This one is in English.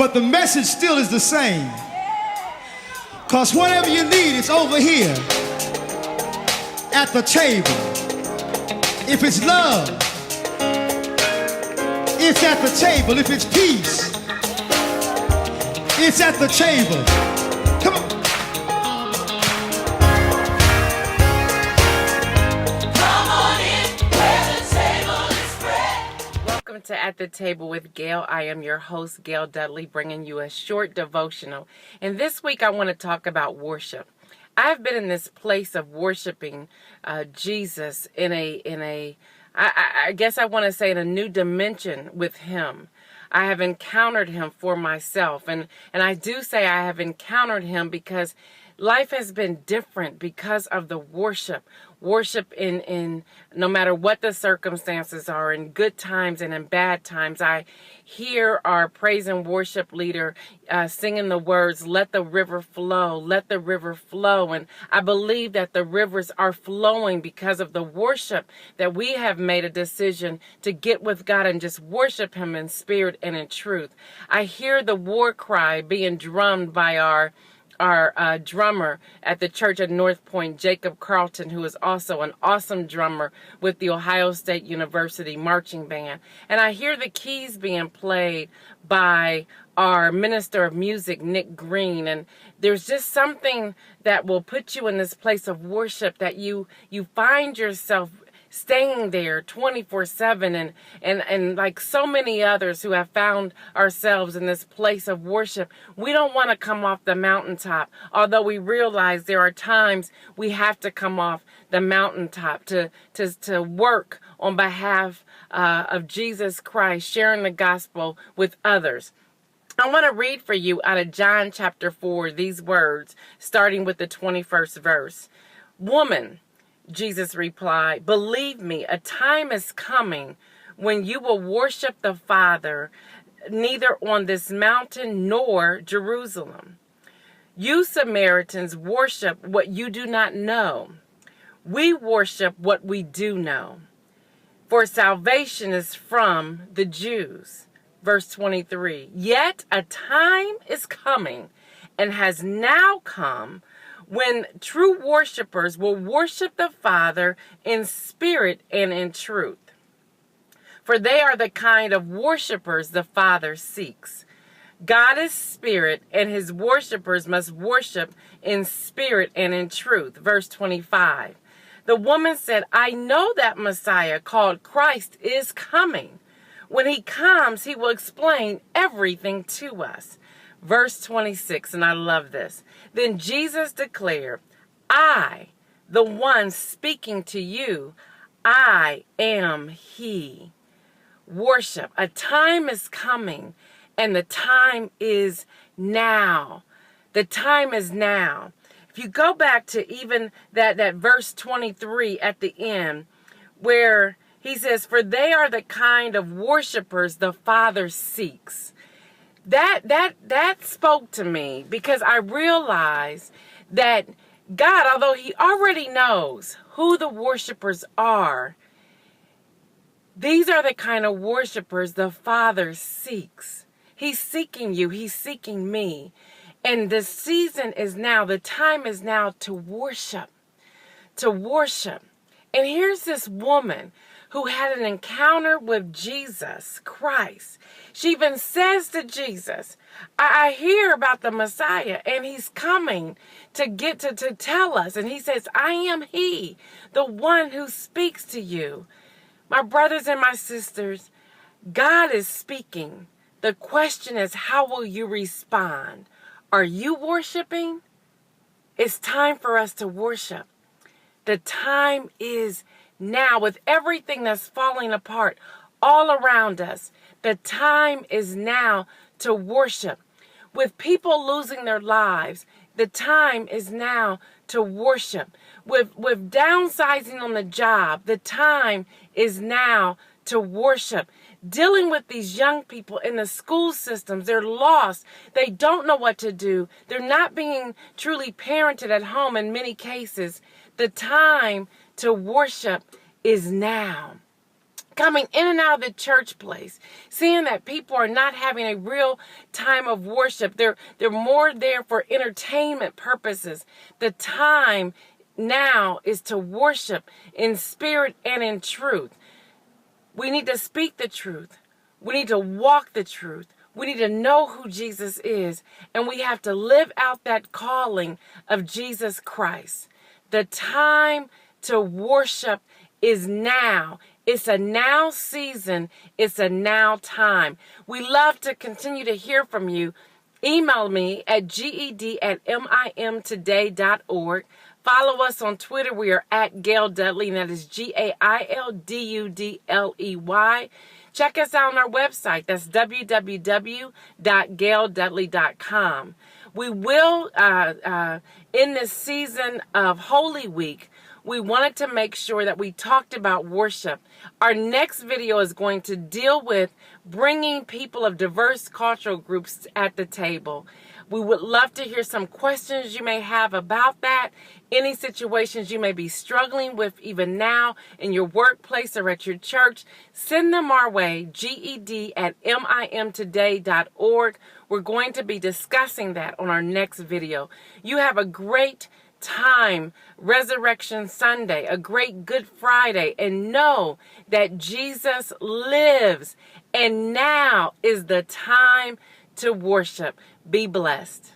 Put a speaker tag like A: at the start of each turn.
A: but the message still is the same. Because whatever you need, it's over here at the table. If it's love, it's at the table. If it's peace, it's at the table. Come on.
B: Welcome to At the Table with Gail. I am your host, Gail Dudley, bringing you a short devotional. And this week I want to talk about worship. I've been in this place of worshiping Jesus I guess I want to say in a new dimension with him. I have encountered him for myself. And I do say I have encountered him because life has been different because of the worship. Worship in no matter what the circumstances are, in good times and in bad times. I hear our praise and worship leader singing the words, "Let the river flow, let the river flow." And I believe that the rivers are flowing because of the worship that we have made a decision to get with God and just worship him in spirit and in truth. I hear the war cry being drummed by our drummer at the church at North Point, Jacob Carlton, who is also an awesome drummer with the Ohio State University Marching Band. And I hear the keys being played by our minister of music, Nick Green. And there's just something that will put you in this place of worship that you find yourself staying there 24/7 and like so many others who have found ourselves in this place of worship, we don't want to come off the mountaintop, although we realize there are times we have to come off the mountaintop to work on behalf of Jesus Christ, sharing the gospel with others. I want to read for you out of John chapter 4 these words, starting with the 21st verse. "Woman," Jesus replied, "believe me, a time is coming when you will worship the Father neither on this mountain nor Jerusalem. You Samaritans worship what you do not know. We worship what we do know. For salvation is from the Jews." Verse 23, "Yet a time is coming and has now come when true worshipers will worship the Father in spirit and in truth. For they are the kind of worshipers the Father seeks. God is spirit, and his worshipers must worship in spirit and in truth." Verse 25, "The woman said, I know that Messiah called Christ is coming. When he comes, he will explain everything to us." Verse 26, and I love this. "Then Jesus declared, I, the one speaking to you, I am he." Worship. A time is coming, and the time is now. The time is now. If you go back to even that verse 23 at the end, where he says, "For they are the kind of worshipers the Father seeks." That spoke to me because I realized that God, although he already knows who the worshipers are, these are the kind of worshipers the Father seeks. He's seeking you. He's seeking me. And the season is now. The time is now to worship. To worship. And here's this woman who had an encounter with Jesus Christ. She even says to Jesus, I hear about the Messiah, and he's coming to tell us. And he says, I am he, the one who speaks to you. My brothers and my sisters, God is speaking. The question is, how will you respond? Are you worshiping? It's time for us to worship. The time is now. With everything that's falling apart all around us, the time is now to worship. With people losing their lives, the time is now to worship. With downsizing on the job, the time is now to worship. Dealing with these young people in the school systems, they're lost. They don't know what to do. They're not being truly parented at home in many cases. The time to worship is now. coming in and out of the church place, seeing that people are not having a real time of worship. They're more there for entertainment purposes. The time now is to worship in spirit and in truth. We need to speak the truth. We need to walk the truth. We need to know who Jesus is, and we have to live out that calling of Jesus Christ. The time to worship is now. It's a now season. It's a now time. We love to continue to hear from you. Email me at ged@mimtoday.org. Follow us on Twitter. We are at Gail Dudley, and that is GAILDUDLEY. Check us out on our website. That's www.gaildudley.com. We will, in this season of Holy Week, we wanted to make sure that we talked about worship. Our next video is going to deal with bringing people of diverse cultural groups at the table. We would love to hear some questions you may have about that, any situations you may be struggling with even now in your workplace or at your church. Send them our way, ged@mimtoday.org. We're going to be discussing that on our next video. You have a great time, Resurrection Sunday, a great Good Friday, and know that Jesus lives, and now is the time to worship. Be blessed.